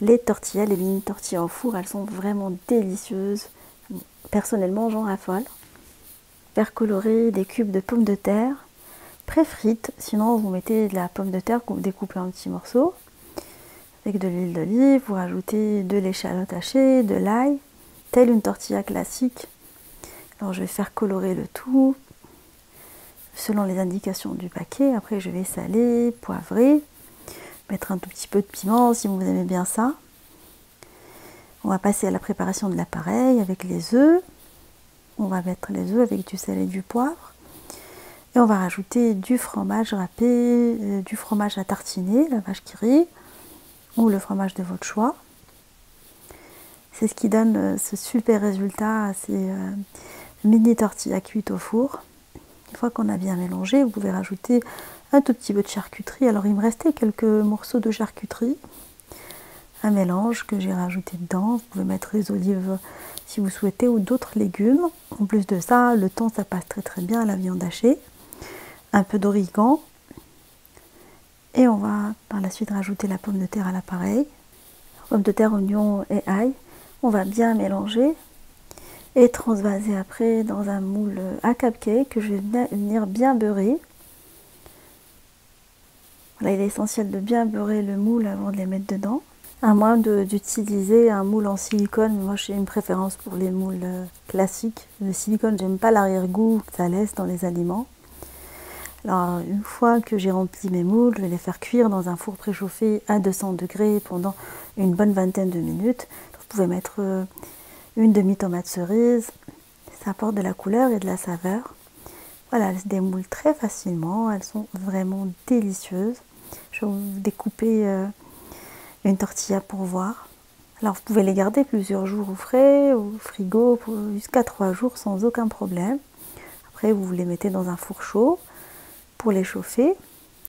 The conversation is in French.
Les tortillas, les mini tortillas au four, elles sont vraiment délicieuses. Personnellement, j'en raffole. Faire colorer des cubes de pommes de terre pré-frites. Sinon, vous mettez de la pomme de terre que vous découpez en petits morceaux. Avec de l'huile d'olive, vous rajoutez de l'échalote hachée, de l'ail, telle une tortilla classique. Alors, je vais faire colorer le tout selon les indications du paquet. Après, je vais saler, poivrer, mettre un tout petit peu de piment si vous aimez bien ça. On va passer à la préparation de l'appareil avec les œufs. On va mettre les œufs avec du sel et du poivre. Et on va rajouter du fromage râpé, du fromage à tartiner, la vache qui rit, ou le fromage de votre choix. C'est ce qui donne ce super résultat à ces mini tortillas cuites au four. Une fois qu'on a bien mélangé, vous pouvez rajouter un tout petit peu de charcuterie. Alors il me restait quelques morceaux de charcuterie. Un mélange que j'ai rajouté dedans. Vous pouvez mettre les olives si vous souhaitez ou d'autres légumes. En plus de ça, le thon ça passe très très bien à la viande hachée. Un peu d'origan. Et on va par la suite rajouter la pomme de terre à l'appareil. Pomme de terre, oignon et ail. On va bien mélanger et transvaser après dans un moule à cupcake que je vais venir bien beurrer. Voilà, il est essentiel de bien beurrer le moule avant de les mettre dedans. À moins d'utiliser un moule en silicone, moi j'ai une préférence pour les moules classiques. Le silicone, j'aime pas l'arrière-goût que ça laisse dans les aliments. Alors une fois que j'ai rempli mes moules, je vais les faire cuire dans un four préchauffé à 200 degrés pendant une bonne vingtaine de minutes. Vous pouvez mettre une demi-tomate cerise, ça apporte de la couleur et de la saveur. Voilà, elles se démoulent très facilement, elles sont vraiment délicieuses. Je vais vous découper une tortilla pour voir. Alors vous pouvez les garder plusieurs jours au frais, au frigo, jusqu'à 3 jours sans aucun problème. Après vous les mettez dans un four chaud pour les chauffer.